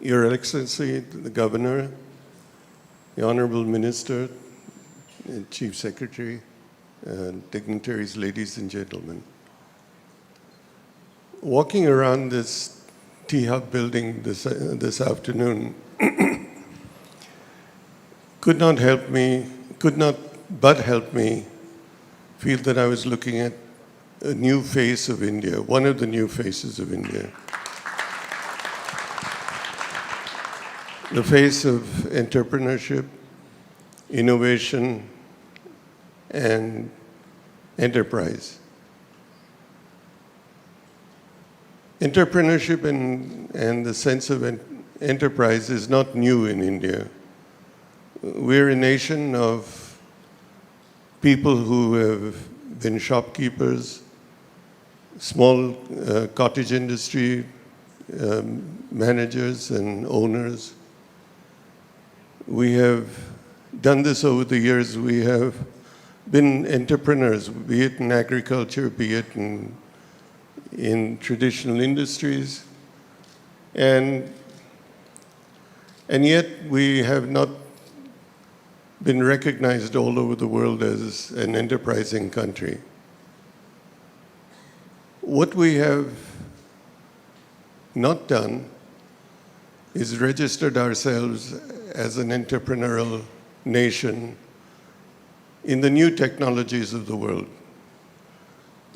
Your Excellency, the Governor, the Honorable Minister, Chief Secretary, dignitaries, ladies and gentlemen. Walking around this T-Hub building this afternoon could not but help me feel that I was looking at a new face of India, one of the new faces of India. The face of entrepreneurship, innovation, and enterprise. Entrepreneurship and the sense of enterprise is not new in India. We're a nation of people who have been shopkeepers, small cottage industry managers and owners. We have done this over the years. We have been entrepreneurs, be it in agriculture, be it in traditional industries. And yet we have not been recognized all over the world as an enterprising country. What we have not done is registered ourselves as an entrepreneurial nation in the new technologies of the world.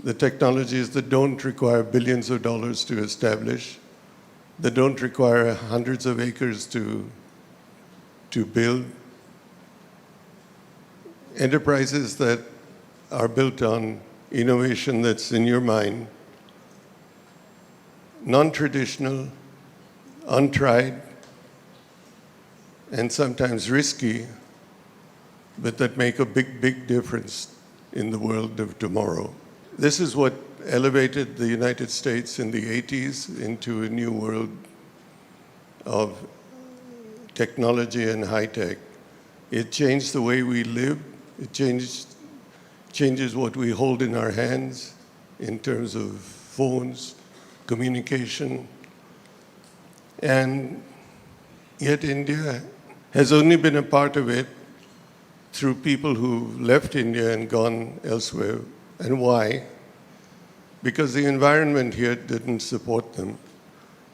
The technologies that don't require billions of dollars to establish, that don't require hundreds of acres to build. Enterprises that are built on innovation that's in your mind, non-traditional, untried, and sometimes risky, but that make a big, big difference in the world of tomorrow. This is what elevated the United States in the 80s into a new world of technology and high tech. It changed the way we live. It changes what we hold in our hands in terms of phones, communication. And yet India has only been a part of it through people who left India and gone elsewhere. And why? Because the environment here didn't support them.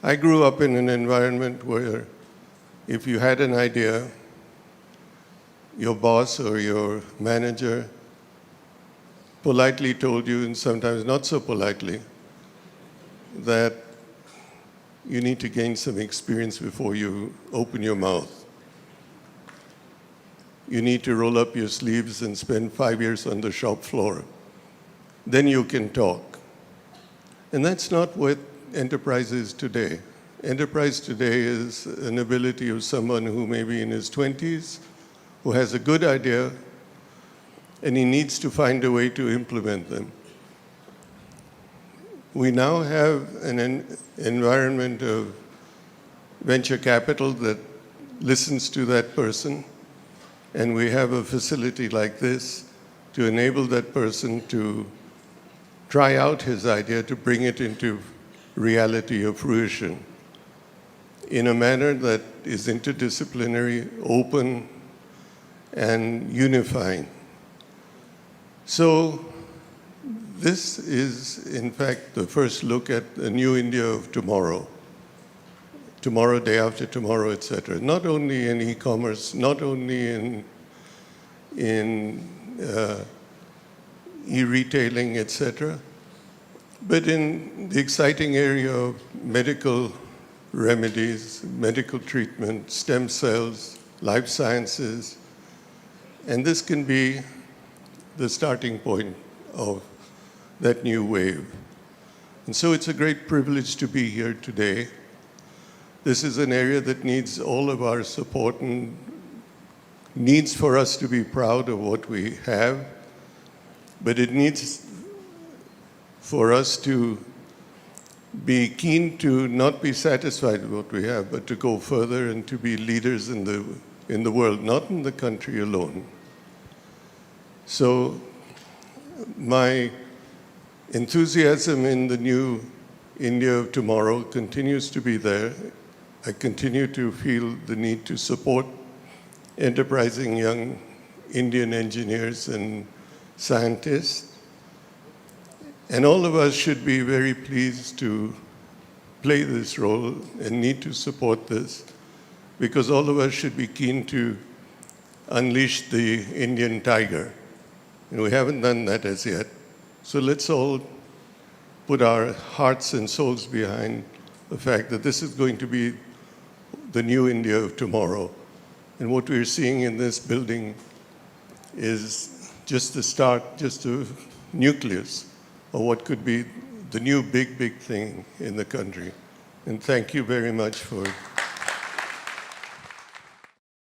I grew up in an environment where if you had an idea, your boss or your manager politely told you, and sometimes not so politely, that you need to gain some experience before you open your mouth. You need to roll up your sleeves and spend 5 years on the shop floor. Then you can talk. And that's not what enterprise is today. Enterprise today is an ability of someone who may be in his 20s, who has a good idea, and he needs to find a way to implement them. We now have an environment of venture capital that listens to that person, and we have a facility like this to enable that person to try out his idea, to bring it into reality or fruition in a manner that is interdisciplinary, open, and unifying. So this is, in fact, the first look at the new India of tomorrow. Tomorrow, day after tomorrow, etc. Not only in e-commerce, not only in e-retailing, etc., but in the exciting area of medical remedies, medical treatment, stem cells, life sciences, and this can be the starting point of that new wave. And so it's a great privilege to be here today. This is an area that needs all of our support and needs for us to be proud of what we have, but it needs for us to be keen to not be satisfied with what we have, but to go further and to be leaders in the world, not in the country alone. So my enthusiasm in the new India of tomorrow continues to be there. I continue to feel the need to support enterprising young Indian engineers and scientists. And all of us should be very pleased to play this role and need to support this, because all of us should be keen to unleash the Indian tiger. And we haven't done that as yet. So let's all put our hearts and souls behind the fact that this is going to be the new India of tomorrow. And what we're seeing in this building is just the start, just a nucleus of what could be the new big thing in the country. And thank you very much for